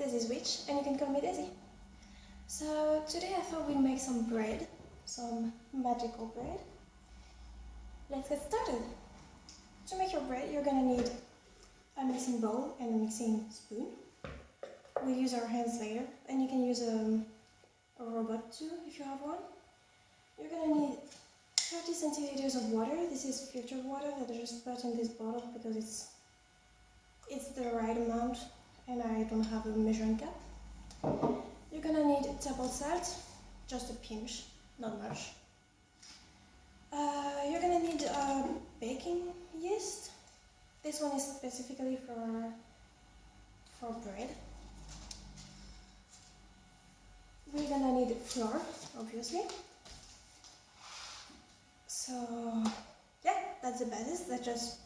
Daisy's Witch, and you can call me Daisy. So today I thought we'd make some bread, some magical bread. Let's get started. To make your bread, you're gonna need a mixing bowl and a mixing spoon. We'll use our hands later, and you can use a robot too if you have one. You're gonna need 30 centiliters of water. This is filtered water that I just put in this bottle because it's the right amount and I don't have a measuring cup. You're gonna need table salt, just a pinch, not much. You're gonna need baking yeast. This one is specifically for bread. We're gonna need flour, obviously. So yeah, that's the basis. That's just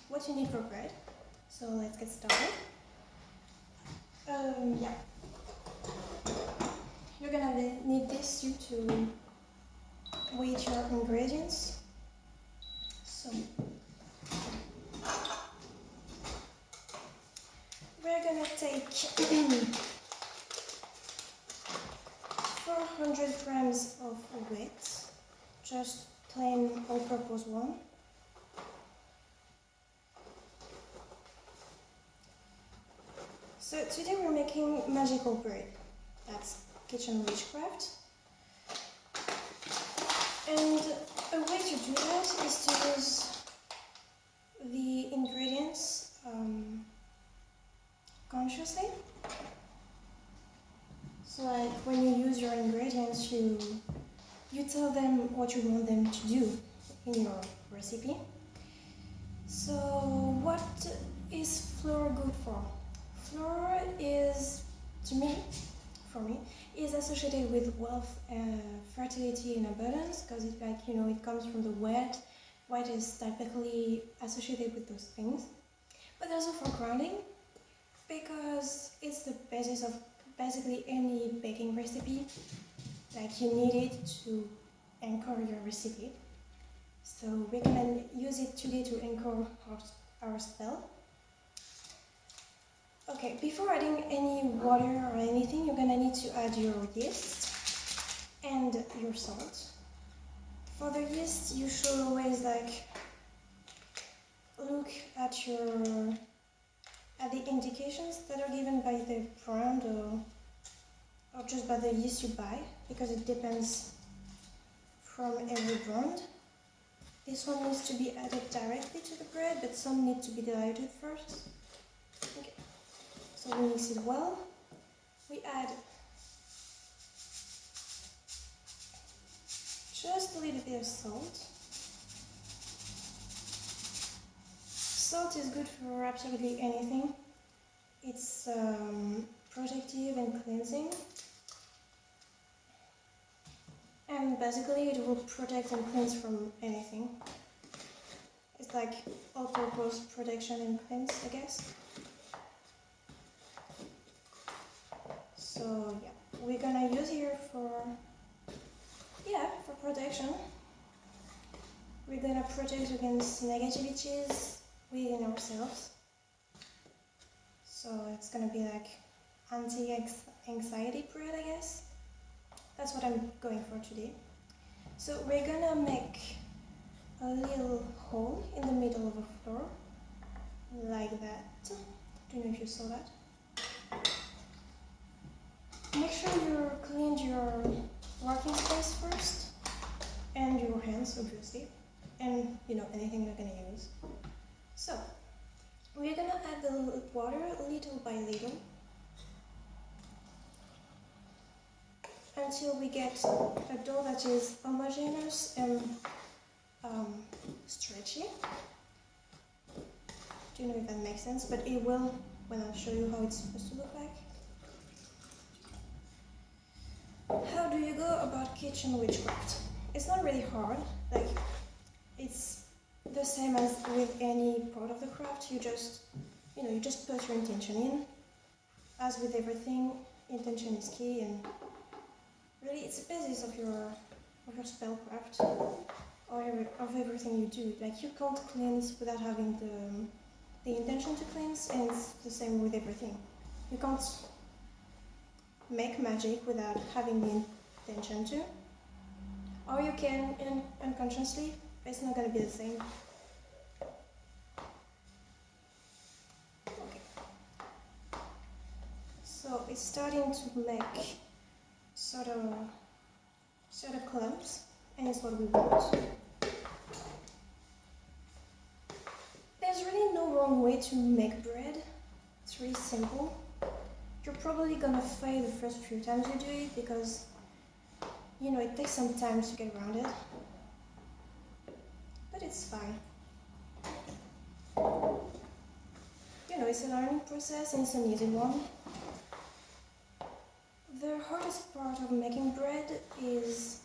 what you need for bread. So let's get started. Yeah. You're gonna need this too to weight your ingredients. So we're gonna take 400 grams of wheat, just plain all-purpose one. So today we're making magical bread. That's kitchen witchcraft. And a way to do that is to use the ingredients consciously. So like when you use your ingredients, you tell them what you want them to do in your recipe. So what is flour good for? Flour is, for me, is associated with wealth, fertility and abundance because it comes from the wheat. Wheat is typically associated with those things. But also for grounding, because it's the basis of basically any baking recipe. Like you need it to anchor your recipe. So we're gonna use it today to anchor our spell. Okay, before adding any water or anything, you're gonna need to add your yeast and your salt. For the yeast, you should always look at the indications that are given by the brand or just by the yeast you buy, because it depends from every brand. This one needs to be added directly to the bread, but some need to be diluted first. Okay. So we mix it well. We add just a little bit of salt. Salt is good for absolutely anything. It's protective and cleansing. And basically it will protect and cleanse from anything. It's like all-purpose protection and cleanse, I guess. So yeah, we're gonna use here for protection. We're gonna protect against negativities within ourselves. So it's gonna be like anti-anxiety bread, I guess. That's what I'm going for today. So we're gonna make a little hole in the middle of the floor, like that. Don't know if you saw that. Make sure you cleaned your working space first, and your hands, obviously, and anything you're gonna use. So we're gonna add the water little by little until we get a dough that is homogenous and stretchy. Do you know if that makes sense? But it will when I'll show you how it's supposed to look like. How do you go about kitchen witchcraft? It's not really hard. Like, it's the same as with any part of the craft. You just put your intention in. As with everything, intention is key, and really it's the basis of your spellcraft or of everything you do. Like, you can't cleanse without having the intention to cleanse, and it's the same with everything. You can't make magic without having the intention to. Or you can unconsciously, but it's not going to be the same. Okay. So it's starting to make sort of clumps, and it's what we want. There's really no wrong way to make bread. It's really simple. You're probably gonna fail the first few times you do it because, you know, it takes some time to get around it. But it's fine. You know, it's a learning process and it's an easy one. The hardest part of making bread is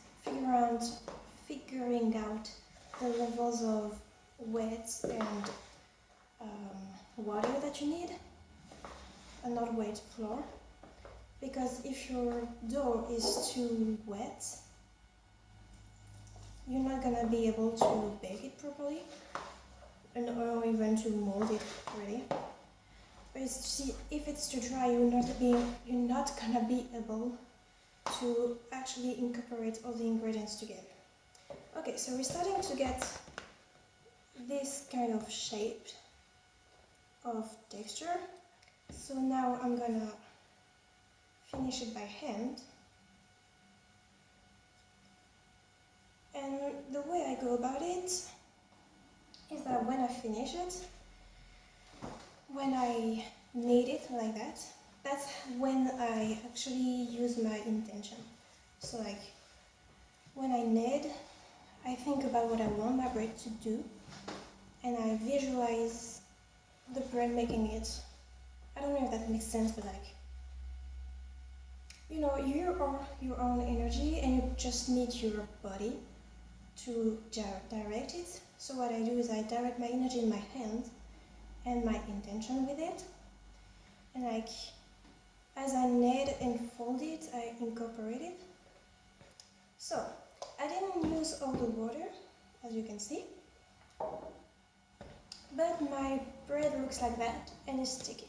figuring out the levels of wet and water that you need, and not wet flour, because if your dough is too wet, you're not gonna be able to bake it properly, or even to mold it really. But if it's too dry, you're not gonna be able to actually incorporate all the ingredients together. Okay, so we're starting to get this kind of shape of texture. So now I'm gonna finish it by hand. And the way I go about it is that when I finish it, when I knead it like that, that's when I actually use my intention. So like, when I knead, I think about what I want my bread to do, and I visualize the bread making it. I don't know if that makes sense, but like, you know, you are your own energy and you just need your body to direct it. So what I do is I direct my energy in my hand and my intention with it. And like, as I knead and fold it, I incorporate it. So, I didn't use all the water, as you can see. But my bread looks like that and is sticky.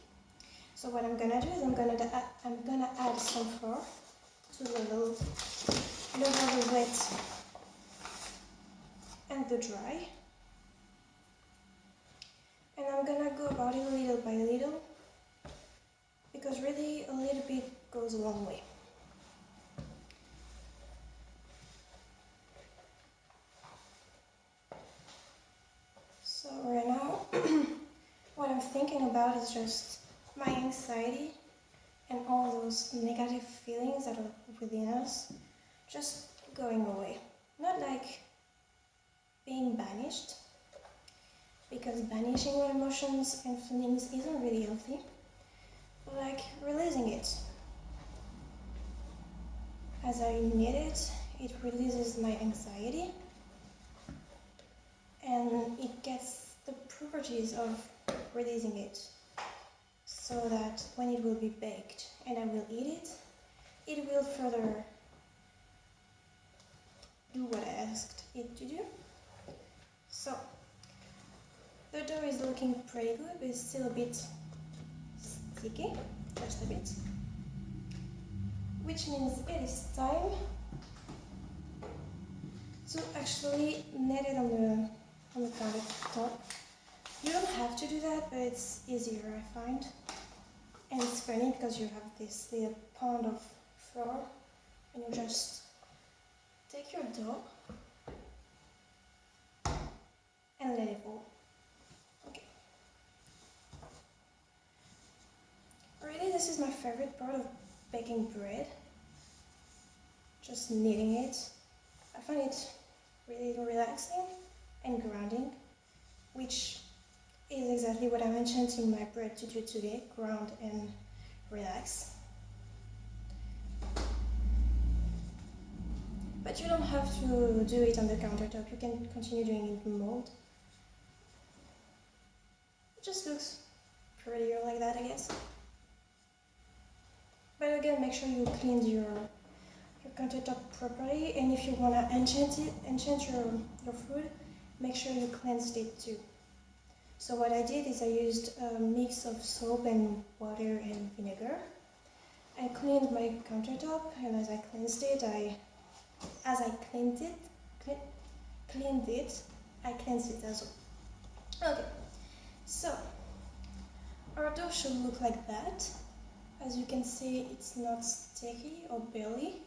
So what I'm gonna do is I'm gonna add some flour to the level of the wet and the dry. And I'm gonna go about it little by little, because really a little bit goes a long way. So right now, what I'm thinking about is just my anxiety and all those negative feelings that are within us just going away. Not like being banished, because banishing our emotions and feelings isn't really healthy, but like releasing it. As I knead it, it releases my anxiety and it gets the properties of releasing it, so that when it will be baked and I will eat it, it will further do what I asked it to do. So, the dough is looking pretty good, but it's still a bit sticky, just a bit. Which means it is time to actually knead it on the countertop. You don't have to do that, but it's easier, I find. And it's funny because you have this little pound of flour and you just take your dough and let it fall. Okay. Really, this is my favorite part of baking bread. Just kneading it. I find it really relaxing and grounding, which is exactly what I mentioned in my bread to do today, ground and relax. But you don't have to do it on the countertop, you can continue doing it in mold. It just looks prettier like that, I guess. But again, make sure you clean your countertop properly, and if you want to enchant your food, make sure you cleansed it too. So what I did is I used a mix of soap and water and vinegar, I cleaned my countertop, and as I cleansed it, I cleaned it as well. Okay, so our dough should look like that. As you can see, it's not sticky or belly,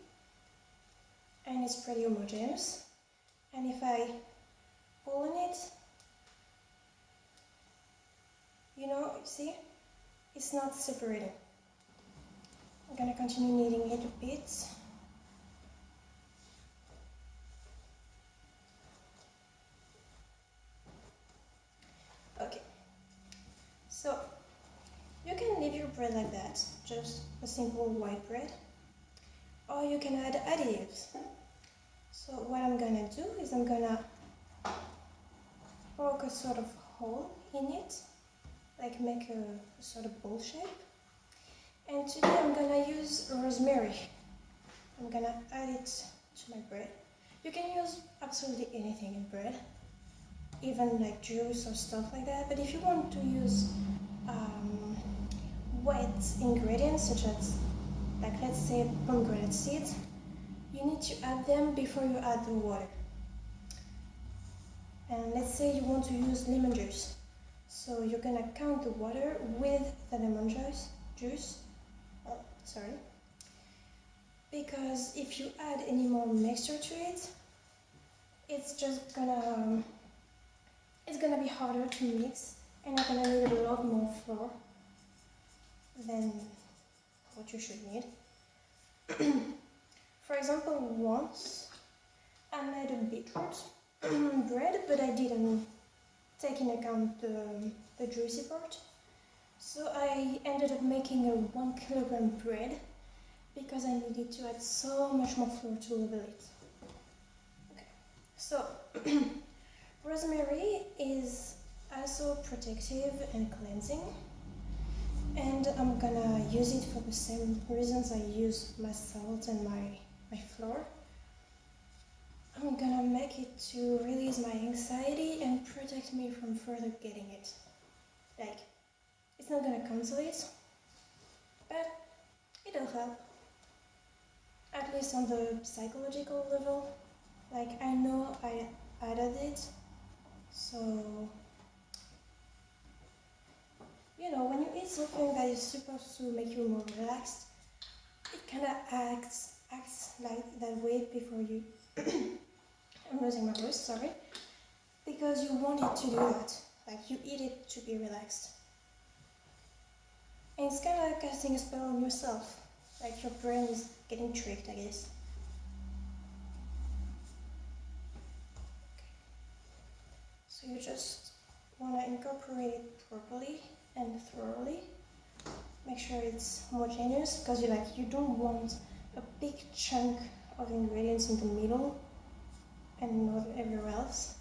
and it's pretty homogeneous. And if I pull on it, you see, it's not separating. I'm gonna continue kneading it a bit. Okay, so you can leave your bread like that, just a simple white bread, or you can add additives. So what I'm gonna do is I'm gonna poke a sort of hole in it, like make a sort of bowl shape. And today I'm gonna use rosemary. I'm gonna add it to my bread. You can use absolutely anything in bread, even like juice or stuff like that. But if you want to use wet ingredients such as, like, let's say pomegranate seeds, you need to add them before you add the water. And let's say you want to use lemon juice, so you're gonna count the water with the lemon juice. Because if you add any more mixture to it, it's gonna be harder to mix, and you're gonna need a lot more flour than what you should need. For example, once I made a beetroot bread, but I didn't take into account the juicy part. So I ended up making a 1 kilogram bread because I needed to add so much more flour to level it. Okay, so rosemary is also protective and cleansing, and I'm gonna use it for the same reasons I use my salt and my flour. I'm gonna make it to release my anxiety and protect me from further getting it. Like, it's not gonna cancel it, but it'll help. At least on the psychological level. Like, I know I added it, so when you eat something that is supposed to make you more relaxed, it kind of acts like that way before you. I'm losing my voice, sorry. Because you want it to do that. Like, you eat it to be relaxed. And it's kind of like casting a spell on yourself. Like, your brain is getting tricked, I guess. So you just want to incorporate it properly and thoroughly. Make sure it's homogeneous, because you don't want a big chunk of ingredients in the middle and not everywhere else.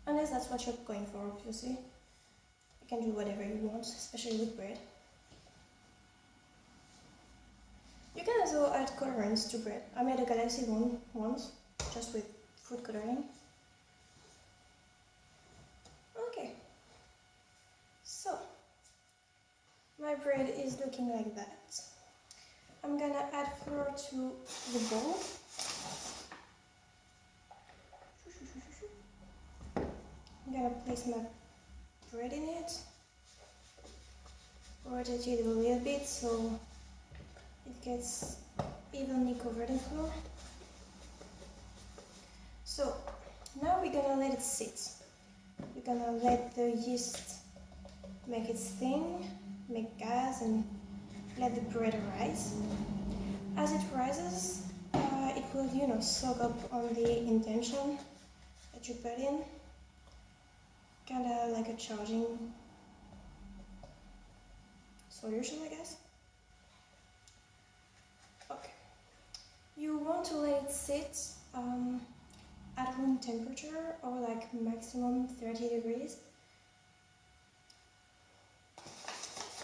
Unless that's what you're going for, obviously. You can do whatever you want, especially with bread. You can also add colorants to bread. I made a galaxy one once, just with food coloring. Okay, so my bread is looking like that. I'm gonna add flour to the bowl. I'm gonna place my bread in it, rotate it a little bit so it gets evenly covered in flour. So now we're gonna let it sit. We're gonna let the yeast make its thing, make gas, and let the bread rise. As it rises, it will, soak up on the intention that you put in, kind of like a charging solution, I guess. Okay. You want to let it sit at room temperature, or like maximum 30 degrees.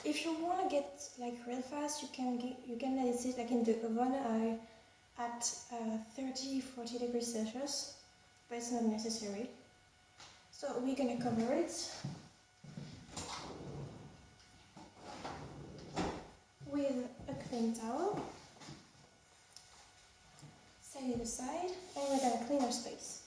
If you want to get like real fast, you can let it sit like in the oven at 30-40 degrees Celsius, but it's not necessary. So we're gonna cover it with a clean clean towel, set it aside, and we're gonna clean our space.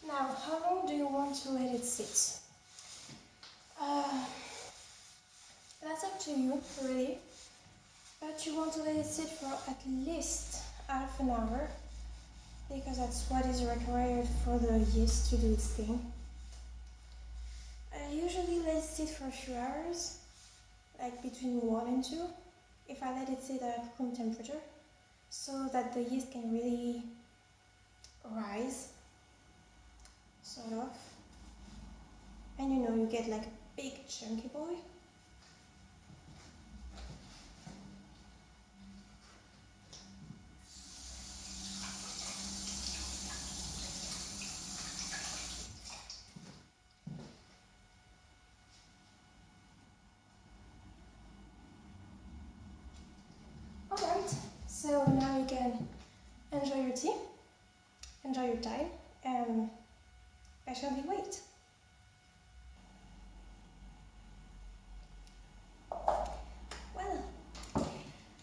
Now, how long do you want to let it sit? That's up to you, really. But you want to let it sit for at least half an hour, because that's what is required for the yeast to do its thing. I usually let it sit for a few hours, like between 1 and 2, if I let it sit at room temperature, so that the yeast can really rise, sort of. And you know, you get like a big chunky boy. Alright, so now you can enjoy your tea, enjoy your time, and patiently wait. Well,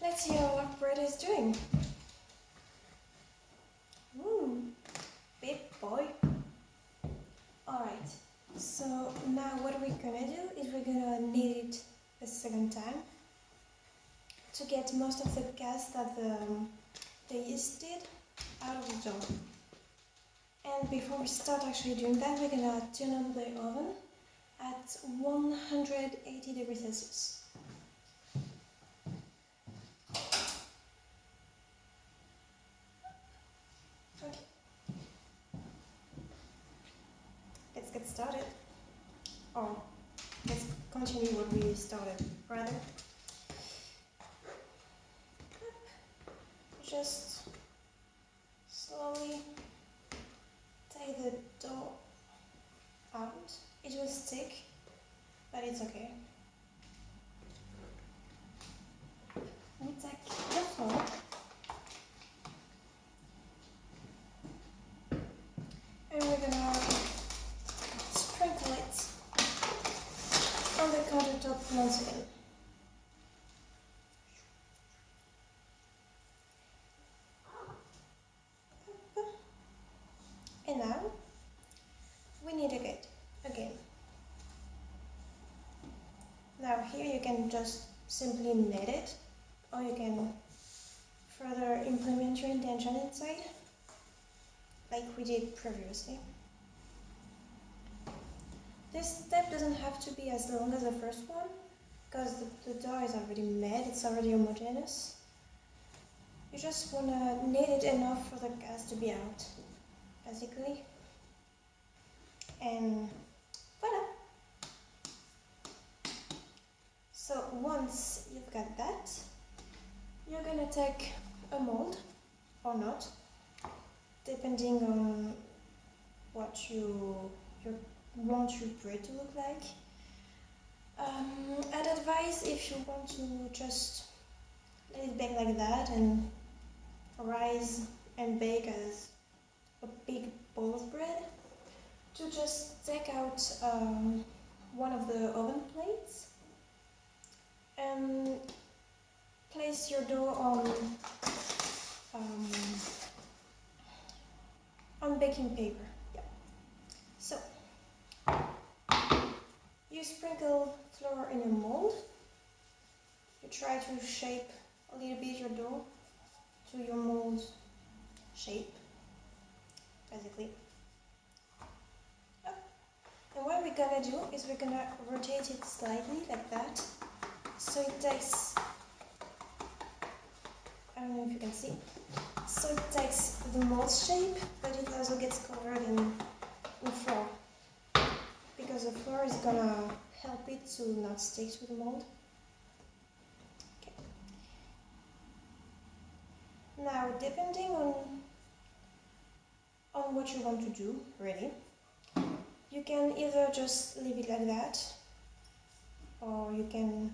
let's hear what bread is doing. Ooh, big boy. Alright, so now what we're gonna do is we're gonna knead it a second time to get most of the gas that the yeast did out of the dough. And before we start actually doing that, we're gonna turn on the oven at 180 degrees Celsius. Okay. Let's get started. Or let's continue what we started, rather. Just slowly take the dough out. It will stick, but it's okay. We take the flour and we're gonna sprinkle it on the countertop once again. And now we knead it again. Now here you can just simply knead it, or you can further implement your intention inside, like we did previously. This step doesn't have to be as long as the first one, because the dough is already made, it's already homogeneous. You just want to knead it enough for the gas to be out, basically. And voila! So once you've got that, you're gonna take a mold, or not, depending on what you want your bread to look like. I'd advise, if you want to just let it bake like that and rise and bake as a big ball of bread, to just take out one of the oven plates and place your dough on baking paper. Yeah. So you sprinkle flour in your mold. You try to shape a little bit your dough to your mold's shape, basically. And what we're gonna do is we're gonna rotate it slightly like that, so it takes, I don't know if you can see, so it takes the mold shape, but it also gets covered in flour, because the flour is gonna help it to not stick to the mold. Okay. Now, depending on what you want to do, really, you can either just leave it like that, or you can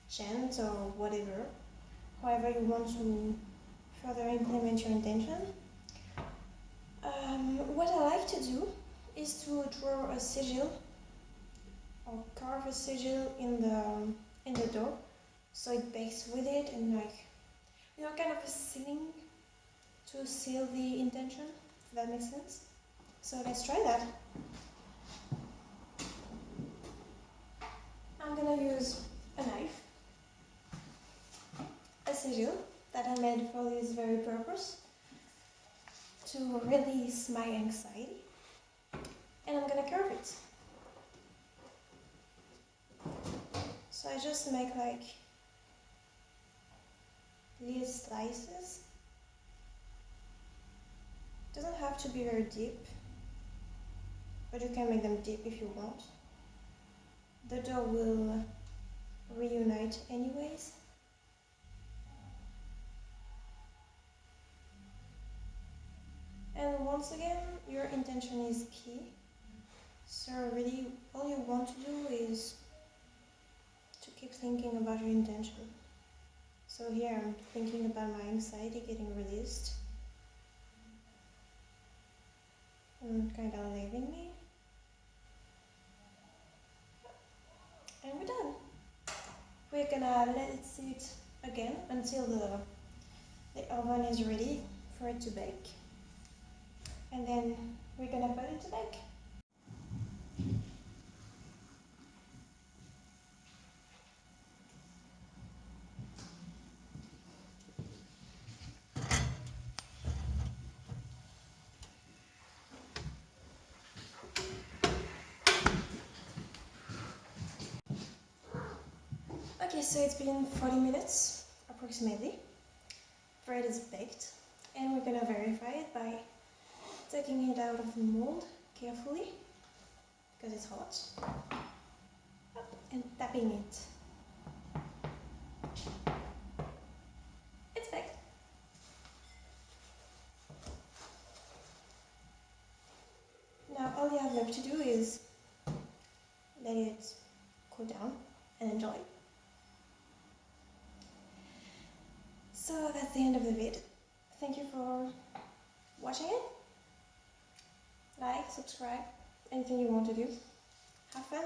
chant or whatever, however you want to further implement your intention. What I like to do is to draw a sigil or carve a sigil in the dough, so it bakes with it, and like, you know, kind of a sealing to seal the intention, if that makes sense. So let's try that. I'm gonna use a knife, a sigil that I made for this very purpose, to release my anxiety, and I'm gonna carve it. So I just make like little slices. Doesn't have to be very deep, but you can make them deep if you want. The dough will reunite anyways. And once again, your intention is key. So really, all you want to do is to keep thinking about your intention. So here I'm thinking about my anxiety getting released and kind of leaving me. And we're done. We're gonna let it sit again until the oven is ready for it to bake. And then we're gonna put it to bake. Okay, so it's been 40 minutes approximately. Bread is baked, and we're gonna verify it by taking it out of the mold carefully, because it's hot, and tapping it. It's baked. Now all you have left to do is let it cool down and enjoy. So that's the end of the vid. Thank you for watching it. Like, subscribe, anything you want to do. Have fun.